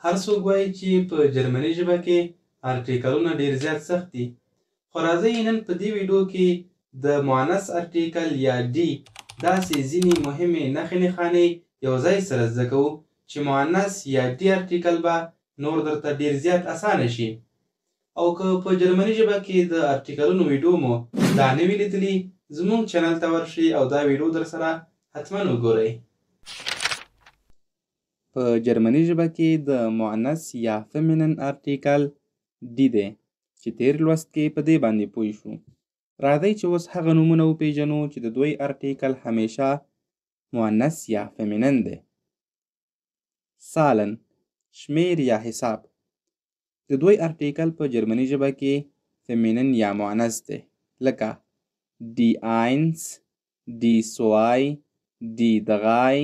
هر څوک وایي چې په جرمني ژبه کې ارټیکلونه ډېر زیات سخت دي. خو راځئ نن په دې ویډیو کې د مؤنث ارټیکل یا ډي داسې ځینې مهمې نښې نښانې یو ځای سره زده کوو چې مؤنث یا ډي ارټیکل به نور درته ډېر زیات اسانه شي. او که په جرمني ژبه کې د ارټیکلونو ویډیو مو لا نه وي لیدلي، زموږ چینل ته ورشئ او دا ویډیو در سره حتما وګورئ. په جرمني ژبه کې د مؤنث یا فیمینن ارټیکل ډي دی چې تیر لوست کې په دې باندې پوه شو. راځئ چې اوس هغه نومونه وپېژنو چې د دوی ارټیکل همیشه مؤنث یا فیمینن دی. سالن، شمیر یا حساب. د دوی ارټیکل په جرمني ژبه کې فیمینن یا مؤنث دی، لکه ډي اینس، ډي سوای، ډي دغای،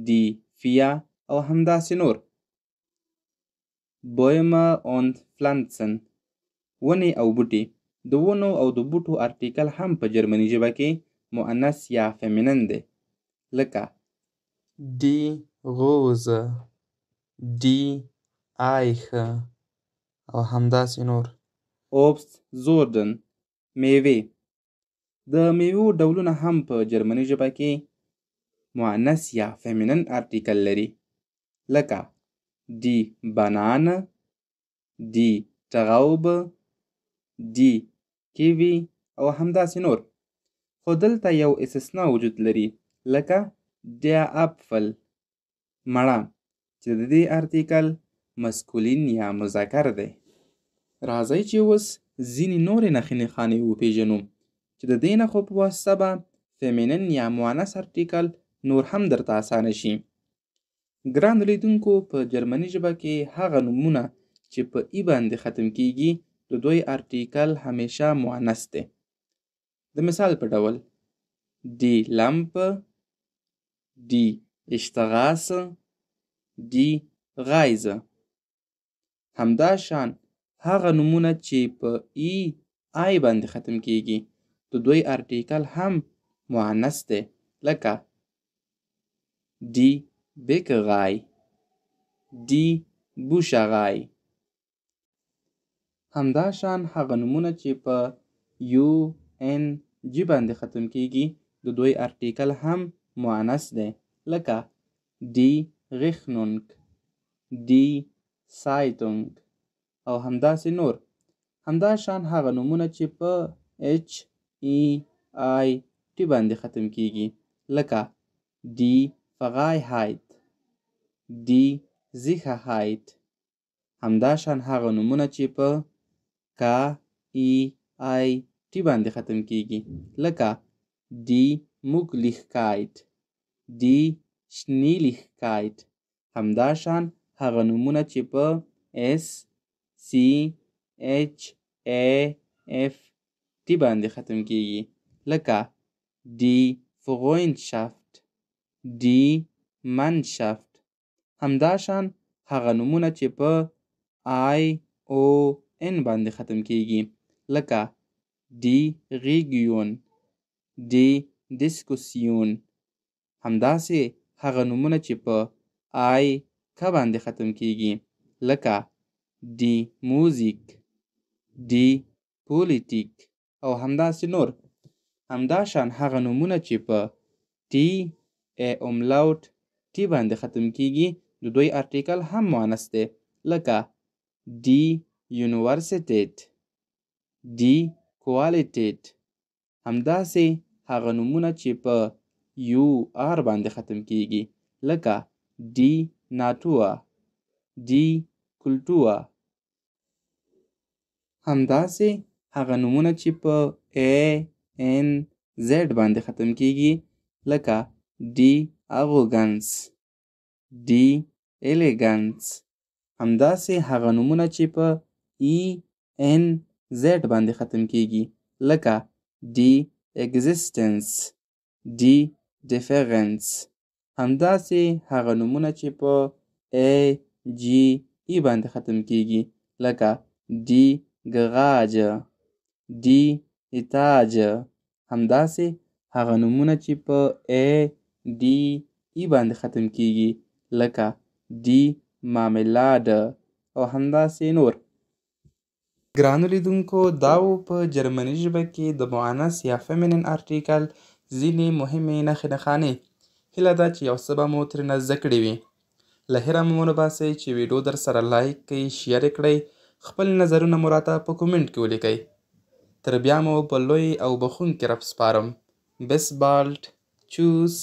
ډي فیا او همداسې نور. بویمه اوند فلانسن، ونې او بوټي. د ونو او د بوټو ارټیکل هم په جرمني ژبه کې مؤنث یا فیمینن دی، لکه ډي غوزه، ډي آیخه او همداسې نور. اوبست زوردن، میوې. د میوو ډولونه هم په جرمني ژبه کې مؤنث یا فیمینن ارټیکل لري، لکه ډي بانانه، ډي ټغاوبه، ډي کیوي او همداسې نور. خو دلته یو استثنا وجود لري، لکه ډیا اپفل، مڼه، چې د دې ارټیکل مسکولین یا مذکر دی. راځئ چې اوس ځینې نورې نښې نښانې وپېژنو چې د دې نښو په واسطه به فیمینن یا مؤنث ارټیکل نور هم درته اسانه شي. ګران لیدونکو، په جرمني ژبه کې هغه نومونه چې په ای باندې ختم کیږي د دوی ارټیکل همیشه مؤنث دی. د مثال په ډول ډي لمپ، ډي اشتغاسه، ډي غایزه. همدا شان هغه نومونه چې په ای آی باندې ختم کیږي د دوی ارټیکل هم مؤنث دی، لکه ډي بیکغای، ډي بوشغای. همدا شان هغه نومونه چې په یو ان جی باندې ختم کیږي د دوی ارټیکل هم مؤنث دی، لکه ډي ریخنونګ، ډي سایتونګ او همداسې نور. همدا شان هغه نومونه چې په اچ ای آی ټي باندې ختم کیږي، لکه ډي فغایهایت، ډي زیخهایت. همدا شان هغه نومونه چې په کا ای آی ټي باندې ختم کیږي، لکه ډي موګلیخکایت، ډي شنیلیخکایت. همدا شان هغه نومونه چې په اس سی اچ ای اف ټي باندې ختم کیږي، لکه ډي فغوینشافت، ډي منشافت. همدا شان هغه نومونه چې په آی او ان باندې ختم کیږي، لکه ډي غیګیون، ډي ډیسکوسیون. همداسې هغه نومونه چې په آی که باندې ختم کیږي، لکه ډي موزیک، ډي پولیټیک او همداسې نور. همدا شان هغه نومونه چې په ټي ای اوملاوټ ټي باندې ختم کیږي د دوی ارټیکل هم مؤنث دی، لکه ډي یونیورسیټیټ، ډي کوالیټیټ. همداسې هغه نومونه چې په یو آر باندې ختم کیږي، لکه ډي ناتوه، ډي کلټوه. همداسې هغه نومونه چې په ای ان زیډ باندې ختم کیږي، لکه ډي اغوګنس، ډي الیګنس. همداسې هغه نومونه چې په ای ان زیډ باندې ختم کیږي، لکه ډي اگزیستنس، ډي ډیفرنس. همداسې هغه نومونه چې په ای جی ای باندې ختم کیږي، لکه ډي ګراجه، ډي ایتاجه. همداسې هغه نومونه چې په ای ډي ای باندې ختم کیږي، لکه ډي مارملاده او همداسې نور. ګرانو لیدونکو دا و په جرمني ژبه کې د مؤنث یا فیمینین ارټیکل ځینې مهمې نښې نښانې. هیله ده چې یو څه به مو ترېنه زده کړي وي. له هیره مو ونه باسئ چې ویډیو در سره لایک کړئ، شیر یې کړئ، خپل نظرونه مو راته په کومنټ کې ولیکئ. تر بیا مو په لوی او بخښونکي رب سپارم. بس بالډ. چوس.